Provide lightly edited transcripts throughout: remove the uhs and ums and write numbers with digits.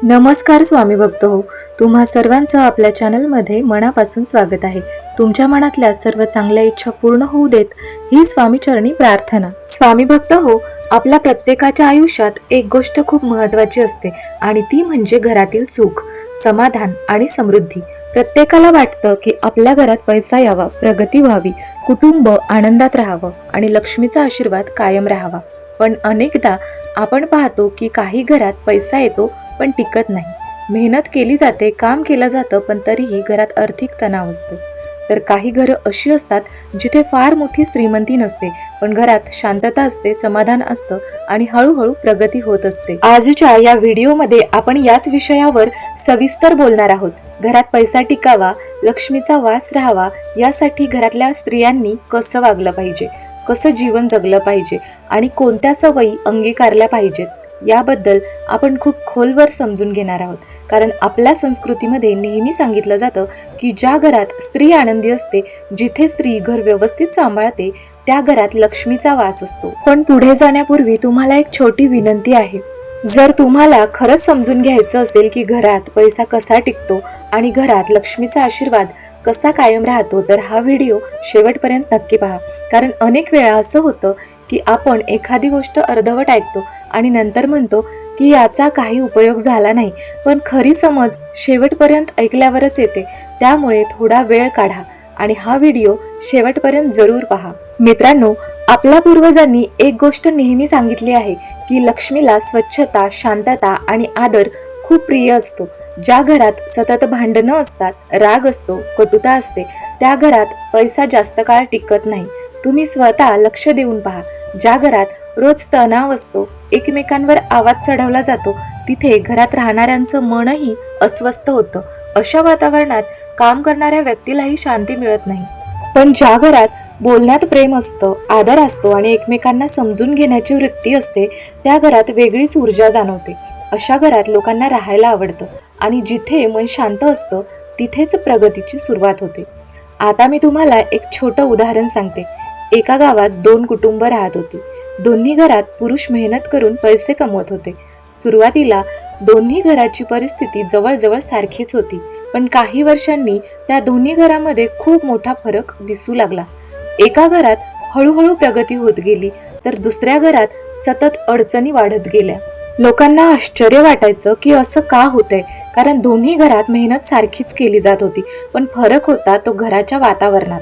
नमस्कार स्वामी भक्त हो. तुम्हा सर्वांचं आपल्या चॅनलमध्ये मनापासून स्वागत आहे. तुमच्या मनातल्या सर्व चांगल्या इच्छा पूर्ण होऊ देत ही स्वामीचरणी प्रार्थना. स्वामी भक्त हो, आपल्या प्रत्येकाच्या आयुष्यात एक गोष्ट खूप महत्त्वाची असते आणि ती म्हणजे घरातील सुख, समाधान आणि समृद्धी. प्रत्येकाला वाटतं की आपल्या घरात पैसा यावा, प्रगती व्हावी, कुटुंब आनंदात राहावं आणि लक्ष्मीचा आशीर्वाद कायम राहावा. पण अनेकदा आपण पाहतो की काही घरात पैसा येतो पण टिकत नाही. मेहनत केली जाते, काम केलं जातं, पण तरीही घरात आर्थिक तणाव असतो. तर काही घरं अशी असतात जिथे फार मोठी श्रीमंती नसते, पण घरात शांतता असते, समाधान असतं आणि हळूहळू प्रगती होत असते. आजच्या या व्हिडिओमध्ये आपण याच विषयावर सविस्तर बोलणार आहोत. घरात पैसा टिकावा, लक्ष्मीचा वास राहावा, यासाठी घरातल्या स्त्रियांनी कसं वागलं पाहिजे, कसं जीवन जगलं पाहिजे आणि कोणत्या सवयी अंगीकारल्या पाहिजेत, याबद्दल आपण खूप खोलवर समजून घेणार आहोत. कारण आपल्या संस्कृतीमध्ये नेहमी सांगितलं जातं की ज्या घरात स्त्री आनंदी असते, जिथे स्त्री घर व्यवस्थित सांभाळते, त्या घरात लक्ष्मीचा वास असतो. पण पुढे जाण्यापूर्वी तुम्हाला एक छोटी विनंती आहे. जर तुम्हाला खरंच समजून घ्यायचं असेल की घरात पैसा कसा टिकतो आणि घरात लक्ष्मीचा आशीर्वाद कसा कायम राहतो, तर हा व्हिडिओ शेवटपर्यंत नक्की पहा. कारण अनेक वेळा असं होतं की आपण एखादी गोष्ट अर्धवट ऐकतो आणि नंतर म्हणतो की याचा काही उपयोग झाला नाही, पण खरी समज शेवटपर्यंत ऐकल्यावरच येते. त्यामुळे थोडा वेळ काढा आणि हा व्हिडिओ शेवटपर्यंत जरूर पहा. मित्रांनो, आपल्या पूर्वजांनी एक गोष्ट नेहमी सांगितली आहे की लक्ष्मीला स्वच्छता, शांतता आणि आदर खूप प्रिय असतो. ज्या घरात सतत भांडणं असतात, राग असतो, कटुता असते, त्या घरात पैसा जास्त काळ टिकत नाही. तुम्ही स्वतः लक्ष देऊन पहा. ज्या घरात रोज तणाव असतो, एकमेकांवर आवाज चढवला जातो, तिथे घरात राहणाऱ्यांचं मनही अस्वस्थ होतं. अशा वातावरणात काम करणाऱ्या व्यक्तीलाही शांती मिळत नाही. पण ज्या घरात बोलण्यात प्रेम असतं, आदर असतो आणि एकमेकांना समजून घेण्याची वृत्ती असते, त्या घरात वेगळीच ऊर्जा जाणवते. अशा घरात लोकांना राहायला आवडतं आणि जिथे मन शांत असतं, तिथेच प्रगतीची सुरुवात होते. आता मी तुम्हाला एक छोटं उदाहरण सांगते. एका गावात 2 कुटुंब राहत होती. दोन्ही घरात पुरुष मेहनत करून पैसे कमवत होते. सुरुवातीला दोन्ही घराची परिस्थिती जवळजवळ सारखीच होती, पण काही वर्षांनी त्या दोन्ही घरामध्ये खूप मोठा फरक दिसू लागला. एका घरात हळूहळू प्रगती होत गेली, तर दुसऱ्या घरात सतत अडचणी वाढत गेल्या. लोकांना आश्चर्य वाटायचं की असं का होतंय, कारण दोन्ही घरात मेहनत सारखीच केली जात होती, पण फरक होता तो घराच्या वातावरणात.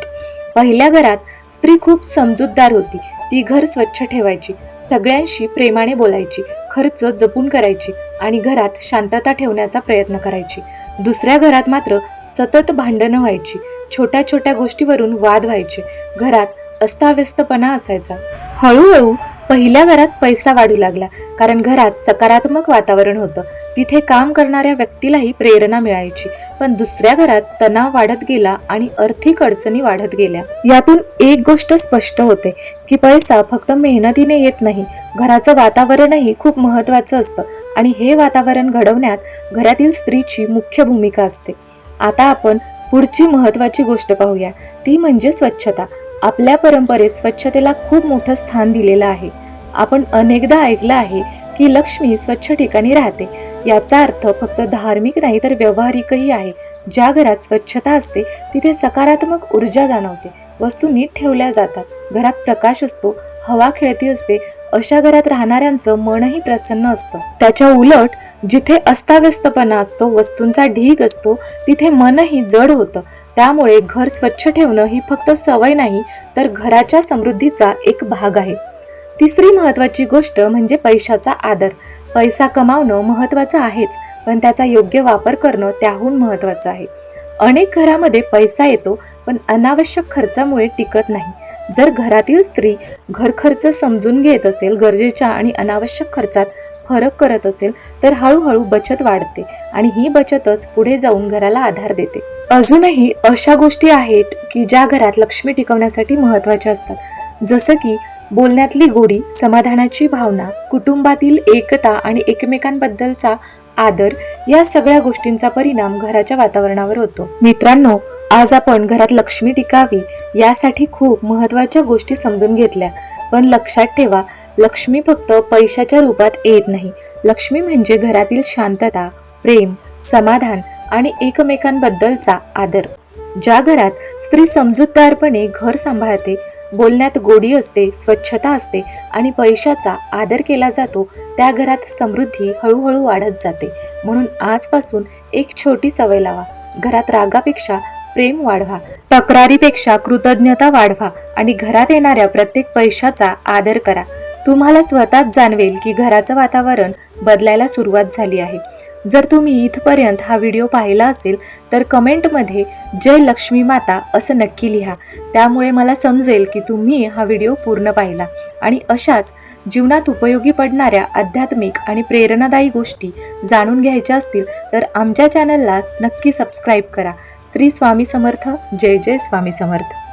पहिल्या घरात स्त्री खूप समजूतदार होती. ती घर स्वच्छ ठेवायची, सगळ्यांशी प्रेमाने बोलायची, खर्च जपून करायची आणि घरात शांतता ठेवण्याचा प्रयत्न करायची. दुसऱ्या घरात मात्र सतत भांडणं व्हायची, छोट्या छोट्या गोष्टीवरून वाद व्हायचे, घरात अस्ताव्यस्तपणा असायचा. हळूहळू पहिल्या घरात पैसा वाढू लागला, कारण घरात सकारात्मक वातावरण होतं, तिथे काम करणाऱ्या व्यक्तीलाही प्रेरणा मिळायची. पण दुसऱ्या घरात तणाव वाढत गेला आणि आर्थिक अडचणी वाढत गेल्या. यातून एक गोष्ट स्पष्ट होते की पैसा फक्त मेहनतीने येत नाही, घराचं वातावरणही खूप महत्त्वाचं असतं आणि हे वातावरण घडवण्यात घरातील स्त्रीची मुख्य भूमिका असते. आता आपण पुढची महत्त्वाची गोष्ट पाहूया, ती म्हणजे स्वच्छता. आपल्या परंपरेत स्वच्छतेला खूप मोठं स्थान दिलेलं आहे. आपण अनेकदा ऐकलं आहे की लक्ष्मी स्वच्छ ठिकाणी राहते. याचा अर्थ फक्त धार्मिक नाही तर व्यावहारिकही आहे. ज्या घरात स्वच्छता असते तिथे सकारात्मक ऊर्जा जाणवते, वस्तू नीट ठेवल्या जातात, घरात प्रकाश असतो, हवा खेळती असते. अशा घरात राहणाऱ्यांचं मनही प्रसन्न असतं. त्याच्या उलट जिथे अस्ताव्यस्तपणा असतो, वस्तूंचा ढीग असतो, तिथे मनही जड होतं. त्यामुळे घर स्वच्छ ठेवणं ही फक्त सवय नाही, तर घराच्या समृद्धीचा एक भाग आहे. तिसरी महत्त्वाची गोष्ट म्हणजे पैशाचा आदर. पैसा कमावणं महत्त्वाचं आहेच, पण त्याचा योग्य वापर करणं त्याहून महत्त्वाचं आहे. अनेक घरामध्ये पैसा येतो, पण अनावश्यक खर्चामुळे टिकत नाही. जर घरातील स्त्री घर खर्च समजून घेत असेल, गरजेच्या आणि अनावश्यक खर्चात फरक करत असेल, तर हळूहळू बचत वाढते आणि ही बचतच पुढे जाऊन घराला आधार देते. अजूनही अशा गोष्टी आहेत की ज्या घरात लक्ष्मी टिकवण्यासाठी महत्त्वाच्या असतात, जसं की बोलण्यातली गोडी, समाधानाची भावना, कुटुंबातील एकता आणि एकमेकांबद्दलचा आदर. या सगळ्या गोष्टींचा परिणाम घराच्या वातावरणावर होतो. मित्रांनो, आज आपण घरात लक्ष्मी टिकावी यासाठी खूप महत्त्वाच्या गोष्टी समजून घेतल्या. पण लक्षात ठेवा, लक्ष्मी फक्त पैशाच्या रूपात येत नाही. लक्ष्मी म्हणजे घरातील शांतता, प्रेम, समाधान आणि एकमेकांबद्दलचा आदर. ज्या घरात स्त्री समजूतदारपणे घर सांभाळते, बोलण्यात गोडी असते, स्वच्छता असते आणि पैशाचा आदर केला जातो, त्या घरात समृद्धी हळूहळू वाढत जाते. म्हणून आजपासून एक छोटी सवय लावा. घरात रागापेक्षा प्रेम वाढवा, तक्रारीपेक्षा कृतज्ञता वाढवा आणि घरात येणाऱ्या प्रत्येक पैशाचा आदर करा. तुम्हाला स्वतःच जाणवेल की घराचं वातावरण बदलायला सुरुवात झाली आहे. जर तुम्ही इथपर्यंत हा व्हिडिओ पाहिला असेल तर कमेंटमध्ये जय लक्ष्मी माता असं नक्की लिहा. त्यामुळे मला समजेल की तुम्ही हा व्हिडिओ पूर्ण पाहिला. आणि अशाच जीवनात उपयोगी पडणाऱ्या आध्यात्मिक आणि प्रेरणादायी गोष्टी जाणून घ्यायच्या असतील तर आमच्या चॅनलला नक्की सबस्क्राईब करा. श्री स्वामी समर्थ. जय जय स्वामी समर्थ.